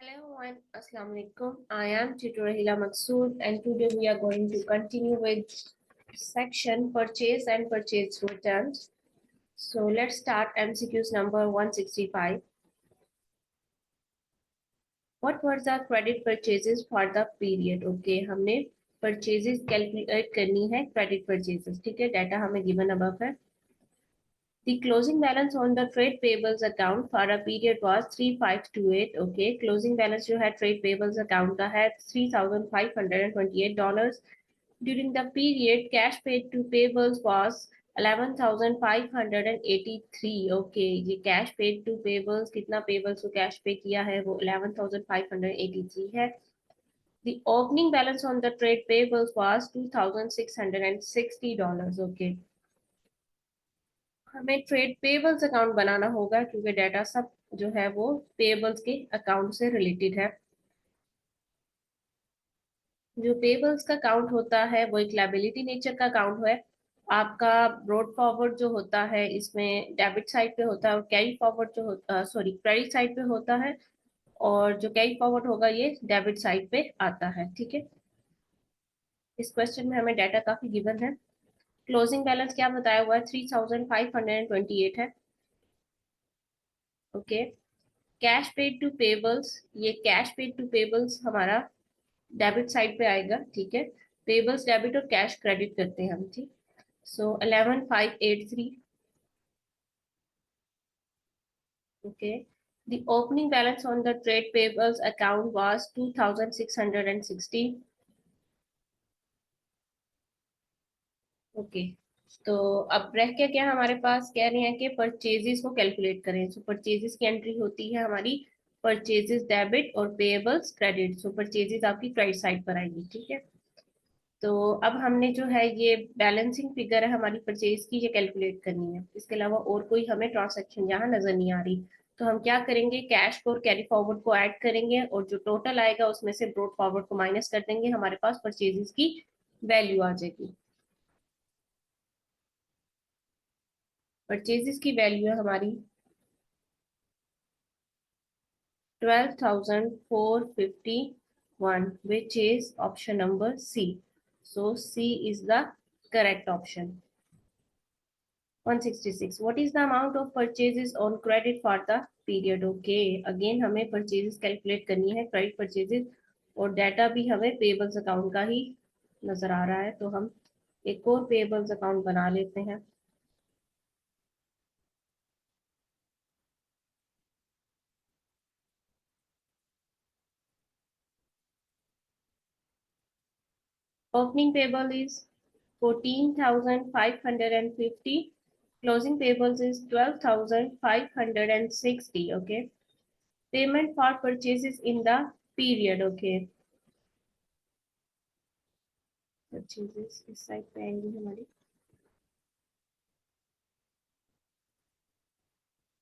Hello and Assalamu alaikum. I am Tutor Rahila Maqsood and today we are going to continue with section purchase and purchase returns. So let's start MCQs number 165. What were the credit purchases for the period? Okay, हमने purchases calculate करनी है credit purchases. ठीक है, data हमें given above है. The closing balance on the trade payables account for a period was 3528. Okay, closing balance जो है trade payables account का है $3,528. During the period, cash paid to payables was 11,583. Okay, ये cash paid to payables कितना payables को cash pay किया है वो 11,583 है. The opening balance on the trade payables was $2,660. Okay. हमें ट्रेड पेबल्स अकाउंट बनाना होगा क्योंकि डाटा सब जो है वो पेबल्स के अकाउंट से रिलेटेड है. जो पेबल्स का अकाउंट होता है वो एक लायबिलिटी नेचर का अकाउंट है. आपका ब्रॉड फॉरवर्ड जो होता है इसमें डेबिट साइड पे होता है और कैरी फॉरवर्ड जो होता सॉरी क्रेडिट साइड पे होता है और जो कैरी फॉरवर्ड होगा ये डेबिट साइड पे आता है. ठीक है, इस क्वेश्चन में हमें डाटा काफी गिवन है. क्लोजिंग बैलेंस क्या बताया हुआ है 3,528 है. Okay, cash paid to payables, ये कैश पेड टू पेबल्स हमारा डेबिट साइड पे आएगा. ठीक है, पेबल्स डेबिट और कैश क्रेडिट करते हैं हम. ठीक, so 11,583. Okay, the opening balance on the trade payables account was 2,660. Okay, तो अब रह क्या क्या हमारे पास कह रहे हैं कि परचेजेस को कैलकुलेट करें. सो परचेजेस की एंट्री होती है हमारी परचेजेस डेबिट और पेएबल्स क्रेडिट. सो परचेजेस आपकी क्रेडिट साइड पर आएगी. ठीक है, तो अब हमने जो है ये बैलेंसिंग फिगर है हमारी परचेज की, ये कैलकुलेट करनी है. इसके अलावा और कोई हमें ट्रांसैक्शन यहाँ नजर नहीं आ रही. तो हम क्या करेंगे, कैश को और कैरी फॉरवर्ड को ऐड करेंगे और जो टोटल आएगा उसमें से ब्रॉड फॉरवर्ड को माइनस कर देंगे. हमारे पास परचेजेस की वैल्यू आ जाएगी. परचेजेस की वैल्यू है हमारी 12,451 which is option number C. So C is the correct option. 166. What is the amount of purchases on credit for the period? Okay, again हमें purchases calculate करनी है, credit purchases, और data भी हमें pebbles account का ही नजर आ रहा है. तो हम एक और पेबल्स अकाउंट बना लेते हैं. Opening payable is 14,550. Closing payables is 12,560. Okay. Payment for purchases in the period. Okay. Purchases इस साइड पे आएंगी हमारी.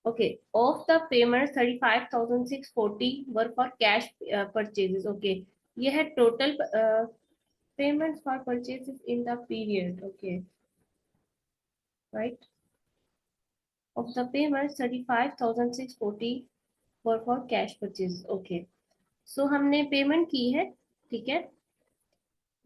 Okay. Of the payments 35,640 were for cash purchases. Okay. ये है total payments for purchases in the period. Okay. Right. Of the payments 35,640 for cash purchase. Okay, so हमने payment की है. ठीक है,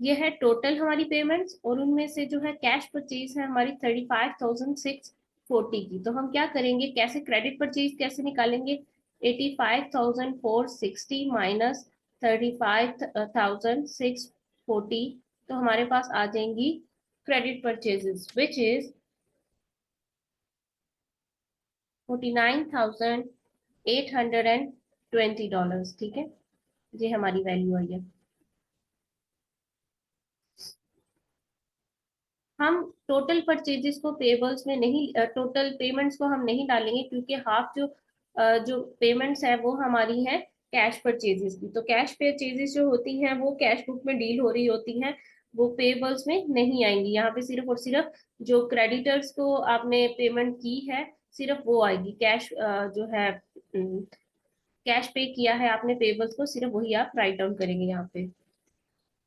ये है टोटल हमारी पेमेंट्स और उनमें से जो है कैश परचेज है हमारी 35,640 की. तो हम क्या करेंगे, कैसे क्रेडिट परचेज कैसे निकालेंगे, 85,460 माइनस 35,640. तो हमारे पास आ जाएंगी क्रेडिट परचेजेस विच इज $49,820. ठीक है, ये हमारी वैल्यू आई है. हम टोटल परचेजेस को पेबल्स में नहीं, टोटल पेमेंट्स को हम नहीं डालेंगे क्योंकि हाफ जो पेमेंट्स है वो हमारी है कैश परचेजेस की. तो कैश परचेजेस जो होती हैं वो कैश बुक में डील हो रही होती हैं, वो पेबल्स में नहीं आएंगी. यहाँ पे सिर्फ और सिर्फ जो क्रेडिटर्स को आपने पेमेंट की है सिर्फ वो आएगी. कैश जो है कैश पे किया है आपने पेबल्स को, सिर्फ वही आप राइट डाउन करेंगे यहाँ पे.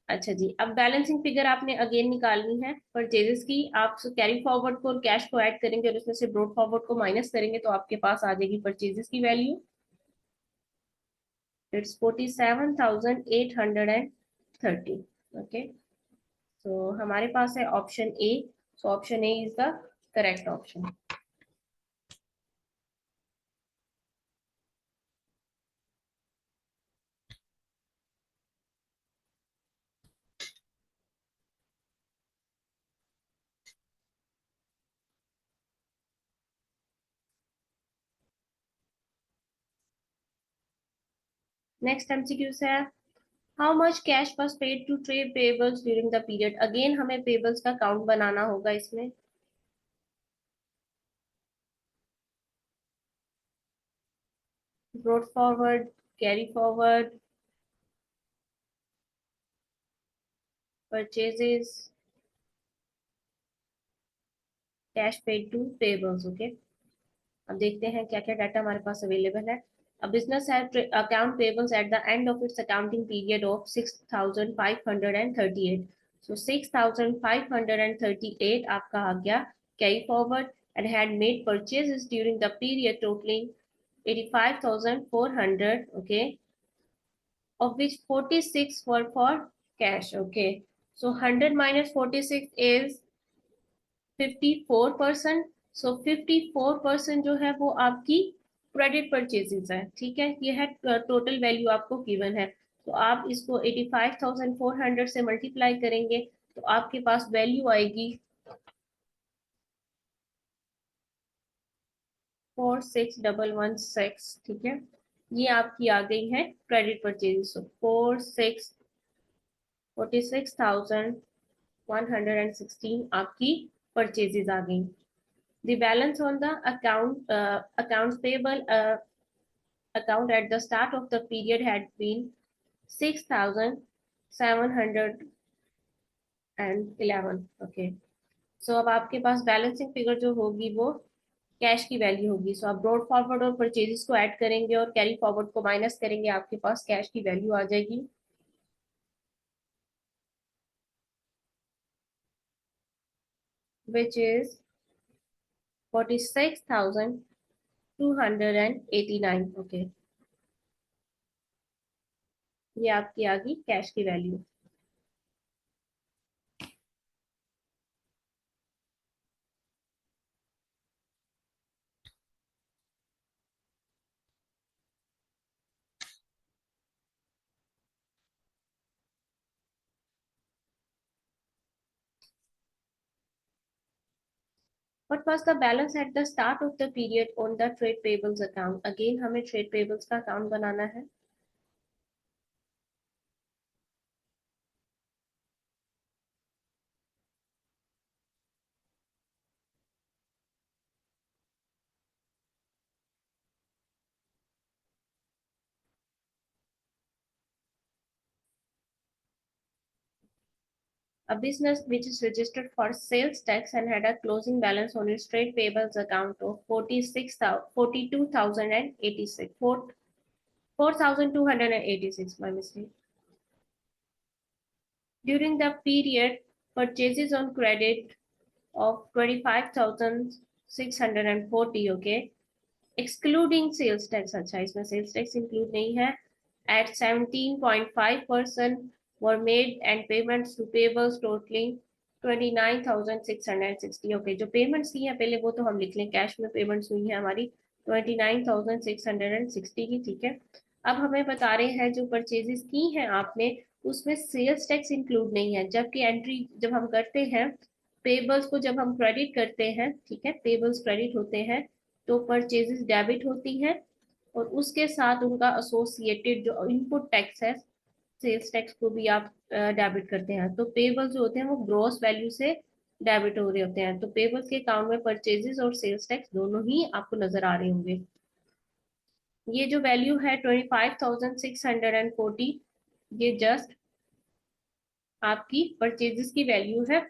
अच्छा जी, अब बैलेंसिंग फिगर आपने अगेन निकालनी है परचेजेस की. आप कैरी फॉरवर्ड को और कैश को ऐड करेंगे और उसमें से ब्रॉड फॉरवर्ड को माइनस करेंगे तो आपके पास आ जाएगी परचेजेस की वैल्यू. It's 47,830. Okay, so हमारे पास है option A. So option A is the correct option. Next MCQ से है, how much cash was paid to trade payables during the period. Again हमें पेबल्स का काउंट बनाना होगा इसमें. Brought forward, carry forward, purchases, cash paid to payables. Okay, अब देखते हैं क्या क्या डाटा हमारे पास अवेलेबल है. A business had account payables at the end of its accounting period of 6,538. So 6,538 आपका आ गया carry forward and had made purchases during the period totaling 85,400. Okay, of which 46 were for cash. Okay, so 100 minus 46 is 54%. सो 54% जो है वो आपकी credit purchases है. ठीक है, ये है टोटल वैल्यू आपको गिवन है. तो आप इसको 85,400 से मल्टीप्लाई करेंगे तो आपके पास वैल्यू आएगी 46,116. ठीक है, ये आपकी आ गई है क्रेडिट परचेजेस. सो 46,116 आपकी परचेजेस आ गई. The balance on the accounts payable account at the start of the period had been 6,711. Okay, so अब आपके पास बैलेंसिंग फिगर जो होगी वो कैश की वैल्यू होगी. सो आप ब्रॉड फॉरवर्ड और परचेजेस को ऐड करेंगे और कैरी फॉरवर्ड को माइनस करेंगे, आपके पास कैश की वैल्यू आ जाएगी. Which is 46,289. ओके, ये आपकी आ गई कैश की value. What was the balance at the start of the period on the trade payables account? Again हमें trade payables का अकाउंट बनाना है. A business which is registered for sales tax and had a closing balance on its trade payables account of 42,086. 4,286. My mistake. During the period, purchases on credit of 25,640. Okay, excluding sales tax. अच्छा, इसमें sales tax include नहीं है. At 17.5% were made and payments to payables totaling 29,660. Okay, जो payments की है पहले वो तो हम लिख लें. कैश में पेमेंट्स हुई है हमारी 29,660 की. ठीक है, अब हमें बता रहे हैं जो परचेजेस की हैं आपने उसमें सेल्स टैक्स इंक्लूड नहीं है. जबकि एंट्री जब हम करते हैं पेबल्स को, जब हम क्रेडिट करते हैं, ठीक है, पेबल्स क्रेडिट होते हैं तो परचेजेस डेबिट होती हैं और उसके साथ उनका एसोसिएटेड जो इनपुट टैक्स है सेल्स टैक्स को भी आप डेबिट करते हैं. तो पेबल्स जो होते हैं वो ग्रॉस वैल्यू से डेबिट हो रहे होते हैं. तो पेबल्स के अकाउंट में परचेजेस और सेल्स टैक्स दोनों ही आपको नजर आ रहे होंगे. ये जो वैल्यू है 25,640, ये जस्ट आपकी परचेजेस की वैल्यू है.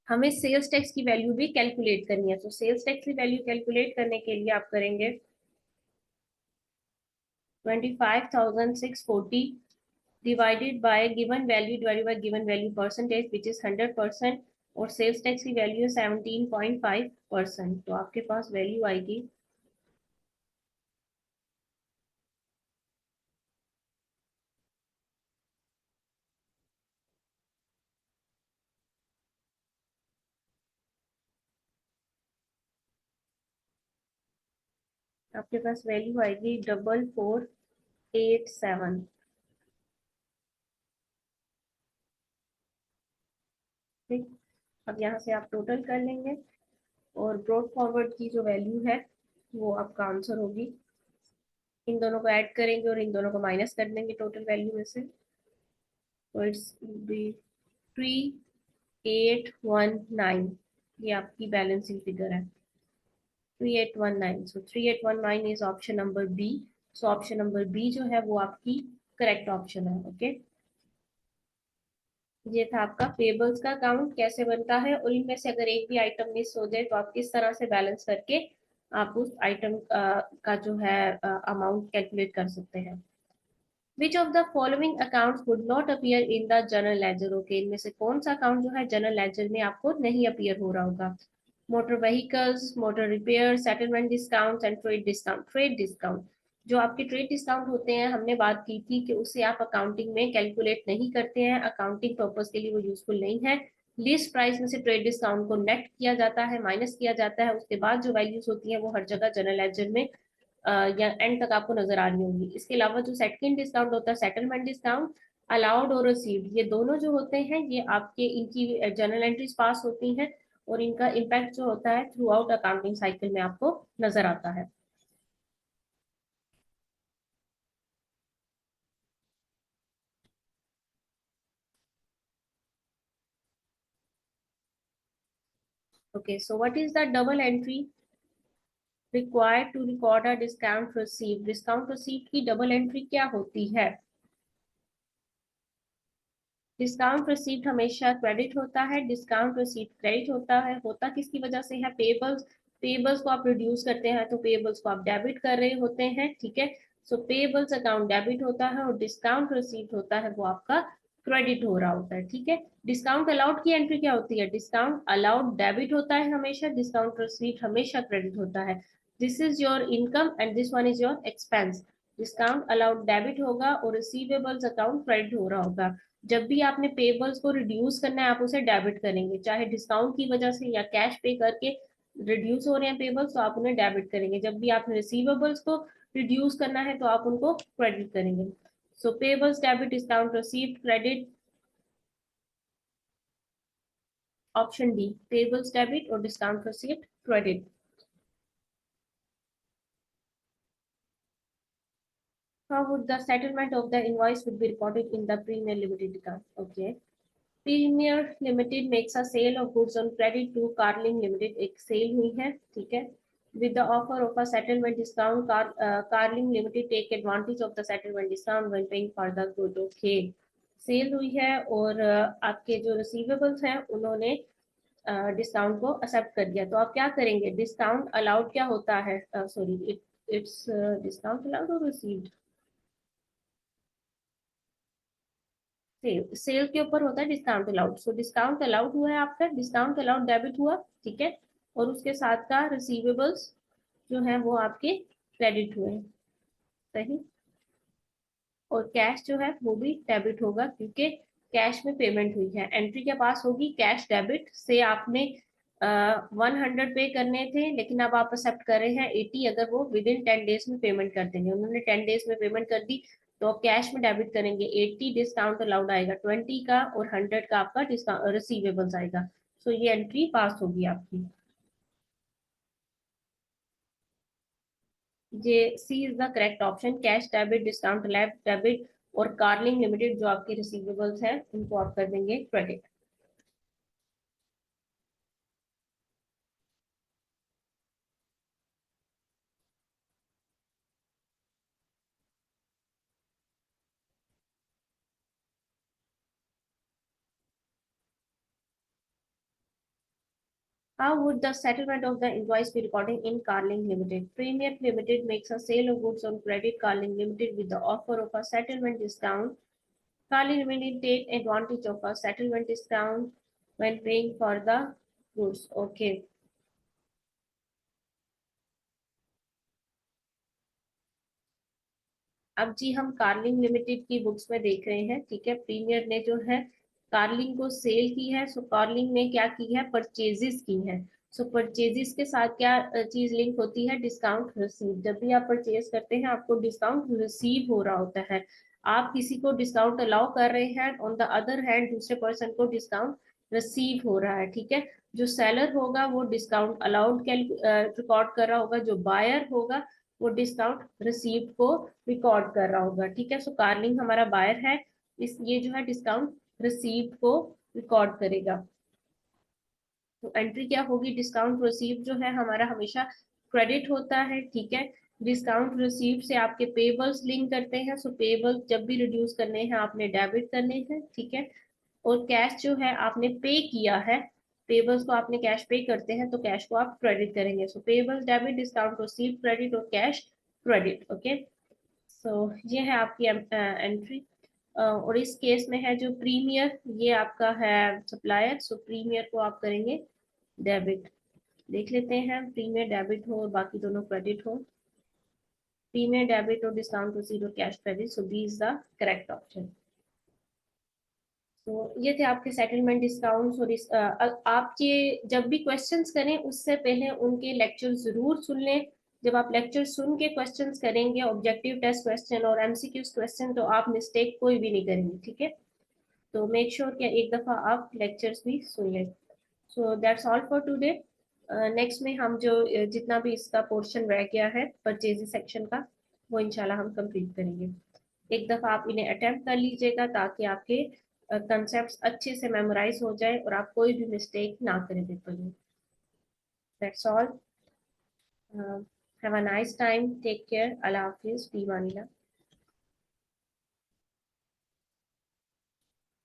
हमें सेल्स टैक्स की वैल्यू भी कैलकुलेट करनी है. तो सेल्स टैक्स की वैल्यू कैलकुलेट करने के लिए आप करेंगे 25,640 divided by given value divided by given value percentage which is 100%. और सेल्स टैक्स की वैल्यू है 17.5%. तो आपके पास वैल्यू आएगी आपके पास वैल्यू आएगी 4487। ठीक, अब यहाँ से आप टोटल कर लेंगे और ब्रॉड फॉरवर्ड की जो वैल्यू है वो आपका आंसर होगी। इन दोनों को ऐड करेंगे और इन दोनों को माइनस कर देंगे टोटल वैल्यू में से, तो इट्स बी 3819। ये आपकी बैलेंसिंग फिगर है 3819। So 3819 is option number B. So option number B जो है वो आपकी करेक्ट ऑप्शन है। ओके, ये था आपका पेबल्स का अकाउंट कैसे बनता है, और इनमें से अगर एक भी आइटम मिस हो जाए तो आप किस तरह से बैलेंस करके आप उस आइटम का जो है अमाउंट कैलकुलेट कर सकते हैं। Which of the following accounts would not appear in the general ledger. Okay, इनमें से कौन सा अकाउंट जो है जनरल लेजर में आपको नहीं अपीयर हो रहा होगा। Motor vehicles, motor repair, settlement discount and trade discount. Trade discount, जो आपके ट्रेड डिस्काउंट होते हैं, हमने बात की थी कि उसे आप अकाउंटिंग में कैलकुलेट नहीं करते हैं, अकाउंटिंग पर्पज के लिए वो यूजफुल नहीं है। लिस्ट प्राइस में से ट्रेड डिस्काउंट को नेट किया जाता है, माइनस किया जाता है, उसके बाद जो वैल्यूज होती हैं वो हर जगह जनरल लेजर में या एंड तक आपको नजर आ रही होंगी। इसके अलावा जो सेकंड डिस्काउंट होता है, सेटलमेंट डिस्काउंट, अलाउड और रिसीव्ड, ये दोनों जो होते हैं ये आपके इनकी जर्नल एंट्रीज पास होती हैं और इनका इम्पैक्ट जो होता है थ्रू आउट अकाउंटिंग साइकिल में आपको नजर आता है। Okay, so what is the double entry required to record a discount received. Discount received की डबल एंट्री क्या होती है। डिस्काउंट रिसीव्ड हमेशा क्रेडिट होता है, डिस्काउंट रिसीव्ड क्रेडिट होता है। होता किसकी वजह से है, पेबल्स। पेबल्स को आप रिड्यूस करते हैं तो पेबल्स को आप डेबिट कर रहे होते हैं, ठीक है। सो पेबल्स अकाउंट डेबिट होता है और डिस्काउंट रिसीव्ड होता है वो आपका क्रेडिट हो रहा होता है, ठीक है। डिस्काउंट अलाउड की एंट्री क्या होती है, डिस्काउंट अलाउड डेबिट होता है हमेशा, डिस्काउंट रिसीव्ड हमेशा क्रेडिट होता है। This is your income and this one is your expense. Discount allowed debit होगा और रिसीवेबल्स अकाउंट क्रेडिट हो रहा होगा। जब भी आपने पेबल्स को रिड्यूस करना है आप उसे डेबिट करेंगे, चाहे डिस्काउंट की वजह से या कैश पे करके रिड्यूस हो रहे हैं पेबल्स तो आप उन्हें डेबिट करेंगे। जब भी आपने रिसीवेबल्स को रिड्यूस करना है तो आप उनको क्रेडिट करेंगे। So payables debit, discount received credit, option D payables debit और discount received credit. How would the settlement of the invoice would be recorded in the Premier Limited account? Okay. Premier Limited makes a sale of goods on credit to Carling Limited. एक sale हुई है, ठीक है, with the offer of a settlement discount. Carling Limited take advantage of the settlement discount when paying for the good. Okay, sale हुई है और आपके जो रिसीवेबल्स हैं उन्होंने डिस्काउंट को एक्सेप्ट कर दिया, तो आप क्या करेंगे। डिस्काउंट अलाउड क्या होता है, सॉरी इट्स डिस्काउंट अलाउड और रिसीव्ड। सेल, सेल के ऊपर होता है discount allowed. So discount allowed हुआ है आपका, डिस्काउंट अलाउड डेबिट हुआ, ठीक है, और उसके साथ का रिसीवेबल्स जो है वो आपके क्रेडिट हुए, सही। और कैश जो है वो भी डेबिट होगा क्योंकि कैश में पेमेंट हुई है। एंट्री क्या पास होगी, कैश डेबिट से आपने 100 पे करने थे लेकिन अब आप एक्सेप्ट कर रहे हैं 80, अगर वो विद इन 10 डेज में पेमेंट कर देंगे। उन्होंने 10 डेज में पेमेंट कर दी तो कैश में डेबिट करेंगे 80, डिस्काउंट अलाउड आएगा 20 का और 100 का आपका डिस्काउंट रिसीवेबल्स आएगा। सो ये एंट्री पास होगी आपकी। ये C is the correct option, cash debit, discount लैब डेबिट और कार्लिंग लिमिटेड जो आपके रिसीवेबल्स हैं उनको आप कर देंगे credit. How would the settlement of the invoice be recorded in Carling Limited? Premier Limited makes a sale of goods on credit. Carling Limited with the offer of a settlement discount. Carling Limited take advantage of a settlement discount when paying for the goods. Okay. अब जी हम curling limited की books में देख रहे हैं, ठीक है। Premiere ने जो है कार्लिंग को सेल की है, सो कार्लिंग ने क्या की है, परचेजेस की है। सो परचेजेस के साथ क्या चीज लिंक होती है, डिस्काउंट रिसीव। जब भी आप परचेज करते हैं आपको डिस्काउंट रिसीव हो रहा होता है। आप किसी को डिस्काउंट अलाउ कर रहे हैं, ऑन द अदर हैंड दूसरे पर्सन को डिस्काउंट रिसीव हो रहा है, ठीक है। जो सेलर होगा वो डिस्काउंट अलाउड रिकॉर्ड कर रहा होगा, जो बायर होगा वो डिस्काउंट रिसीव को रिकॉर्ड कर रहा होगा, ठीक है। सो कार्लिंग हमारा बायर है, इस ये जो है डिस्काउंट रिसीव को रिकॉर्ड करेगा। तो एंट्री क्या होगी, डिस्काउंट रिसीव जो है हमारा हमेशा क्रेडिट होता है, ठीक है। डिस्काउंट रिसीव से आपके पेबल्स लिंक करते हैं, सो पेबल्स जब भी रिड्यूस करने हैं आपने डेबिट करने हैं, ठीक है। और कैश जो है आपने पे किया है, पेबल्स को आपने कैश पे करते हैं तो कैश को आप क्रेडिट करेंगे। So payables debit, discount receive credit और कैश क्रेडिट, ओके। सो ये है आपकी एंट्री। और इस केस में है जो प्रीमियर, ये आपका है सप्लायर, सो प्रीमियर को आप करेंगे डेबिट। देख लेते हैं प्रीमियर डेबिट हो और बाकी दोनों क्रेडिट हो। प्रीमियर डेबिट और डिस्काउंट रिसीव और cash credit, so B is the correct option. तो ये थे आपके सेटलमेंट डिस्काउंट्स। और आप ये जब भी क्वेश्चंस करें उससे पहले उनके लेक्चर जरूर सुन लें। जब आप लेक्चर सुन के क्वेश्चंस करेंगे, ऑब्जेक्टिव टेस्ट क्वेश्चन और एमसीक्यूज क्वेश्चन, तो आप मिस्टेक कोई भी नहीं करेंगे, ठीक है। तो मेक श्योर कि एक दफा आप लेक्चर्स भी सुन लें। So that's all for today. Next में हम जो जितना भी इसका पोर्शन रह गया है परचेज सेक्शन का, वो इंशाल्लाह हम कंप्लीट करेंगे। एक दफा आप इन्हें अटेम्प्ट कर लीजिएगा ताकि आपके कंसेप्ट अच्छे से मेमोराइज हो जाए और आप कोई भी मिस्टेक ना करें पेपर में। That's all. Have a nice time, take care, अल्लाह हाफिज, फी अमानिल्लाह।